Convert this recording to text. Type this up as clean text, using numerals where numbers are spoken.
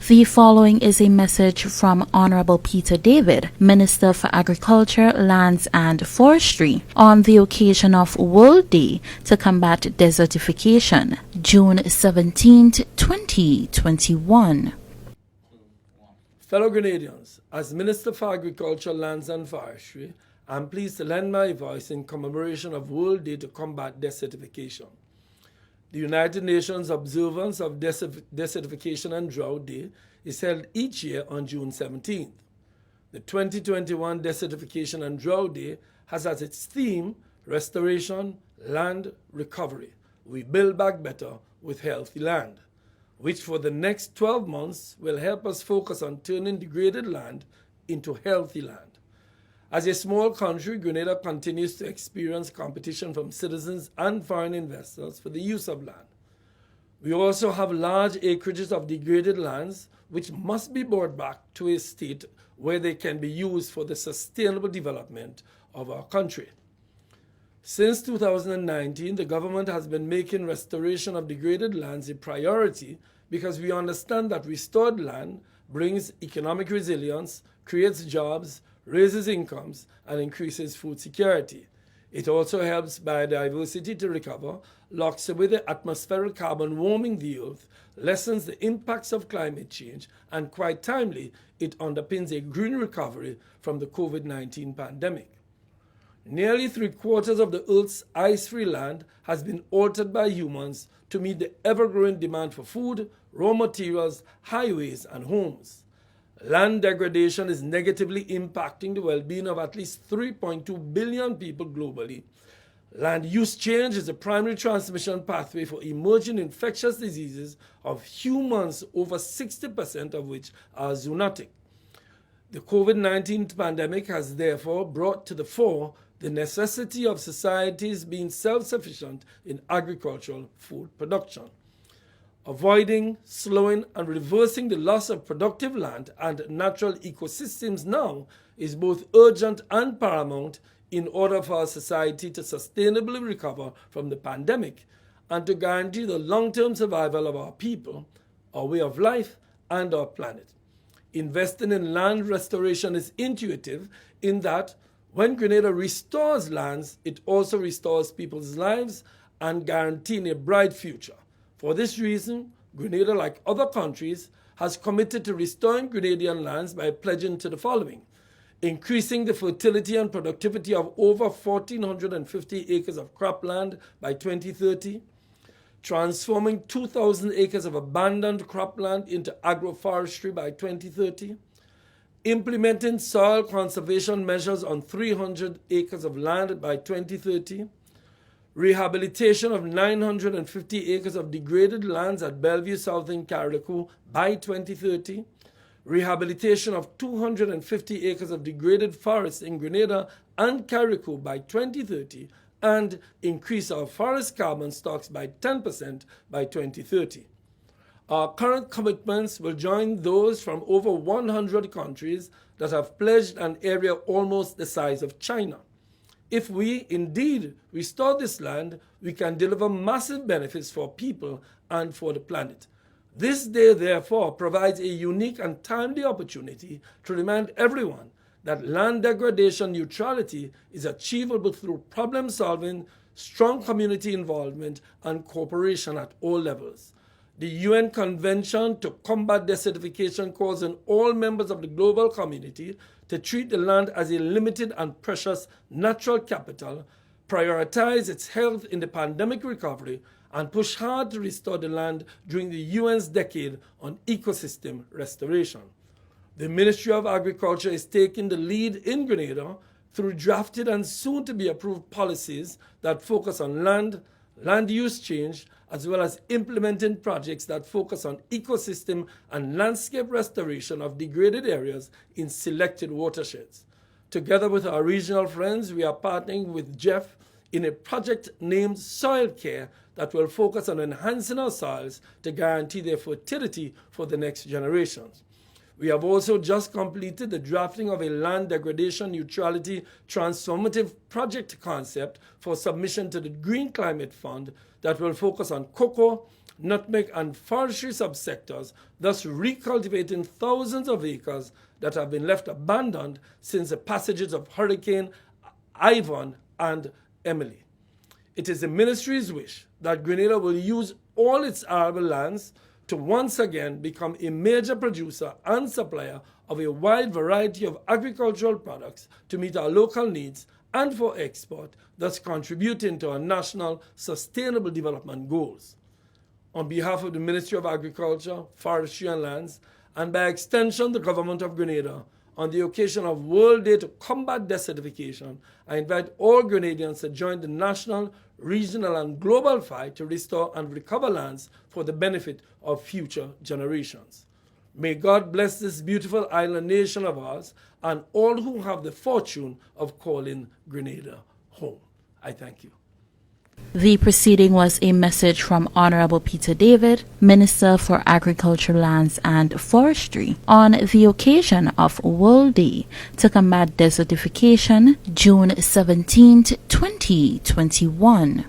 The following is a message from Honorable Peter David, Minister for Agriculture, Lands and Forestry, on the occasion of World Day to Combat Desertification, June 17, 2021. Fellow Grenadians, as Minister for Agriculture, Lands and Forestry, I'm pleased to lend my voice in commemoration of World Day to Combat Desertification. The United Nations observance of Desertification and Drought Day is held each year on June 17th. The 2021 Desertification and Drought Day has as its theme Restoration, Land Recovery. We build back better with healthy land, which for the next 12 months will help us focus on turning degraded land into healthy land. As a small country, Grenada continues to experience competition from citizens and foreign investors for the use of land. We also have large acreages of degraded lands which must be brought back to a state where they can be used for the sustainable development of our country. Since 2019, the government has been making restoration of degraded lands a priority because we understand that restored land brings economic resilience, creates jobs, raises incomes, and increases food security. It also helps biodiversity to recover, locks away the atmospheric carbon warming the earth, lessens the impacts of climate change, and quite timely, it underpins a green recovery from the COVID-19 pandemic. Nearly 3/4 of the Earth's ice-free land has been altered by humans to meet the ever-growing demand for food, raw materials, highways, and homes. Land degradation is negatively impacting the well-being of at least 3.2 billion people globally. Land use change is the primary transmission pathway for emerging infectious diseases of humans, over 60% of which are zoonotic. The COVID-19 pandemic has therefore brought to the fore the necessity of societies being self-sufficient in agricultural food production. Avoiding, slowing, and reversing the loss of productive land and natural ecosystems now is both urgent and paramount in order for our society to sustainably recover from the pandemic and to guarantee the long-term survival of our people, our way of life, and our planet. Investing in land restoration is intuitive in that when Grenada restores lands, it also restores people's lives and guaranteeing a bright future. For this reason, Grenada, like other countries, has committed to restoring Grenadian lands by pledging to the following: increasing the fertility and productivity of over 1,450 acres of cropland by 2030, transforming 2,000 acres of abandoned cropland into agroforestry by 2030, implementing soil conservation measures on 300 acres of land by 2030, rehabilitation of 950 acres of degraded lands at Bellevue South in Carriacou by 2030, rehabilitation of 250 acres of degraded forests in Grenada and Carriacou by 2030, and increase our forest carbon stocks by 10% by 2030. Our current commitments will join those from over 100 countries that have pledged an area almost the size of China. If we indeed restore this land, we can deliver massive benefits for people and for the planet. This day, therefore, provides a unique and timely opportunity to remind everyone that land degradation neutrality is achievable through problem solving, strong community involvement, and cooperation at all levels. The UN Convention to Combat Desertification calls on all members of the global community to treat the land as a limited and precious natural capital, prioritize its health in the pandemic recovery, and push hard to restore the land during the UN's decade on ecosystem restoration. The Ministry of Agriculture is taking the lead in Grenada through drafted and soon-to-be approved policies that focus on land use change, as well as implementing projects that focus on ecosystem and landscape restoration of degraded areas in selected watersheds. Together with our regional friends, we are partnering with Jeff in a project named Soil Care that will focus on enhancing our soils to guarantee their fertility for the next generations. We have also just completed the drafting of a land degradation neutrality transformative project concept for submission to the Green Climate Fund that will focus on cocoa nutmeg, and forestry subsectors, thus recultivating thousands of acres that have been left abandoned since the passages of Hurricane Ivan and Emily. It is the ministry's wish that Grenada will use all its arable lands to once again become a major producer and supplier of a wide variety of agricultural products to meet our local needs and for export, thus contributing to our national sustainable development goals. On behalf of the Ministry of Agriculture, Forestry and Lands, and by extension the Government of Grenada, on the occasion of World Day to Combat Desertification, I invite all Grenadians to join the national, regional, and global fight to restore and recover lands for the benefit of future generations. May God bless this beautiful island nation of ours and all who have the fortune of calling Grenada home. I thank you. The proceeding was a message from Honorable Peter David, Minister for Agriculture, Lands and Forestry, on the occasion of World Day to Combat Desertification, June 17, 2021.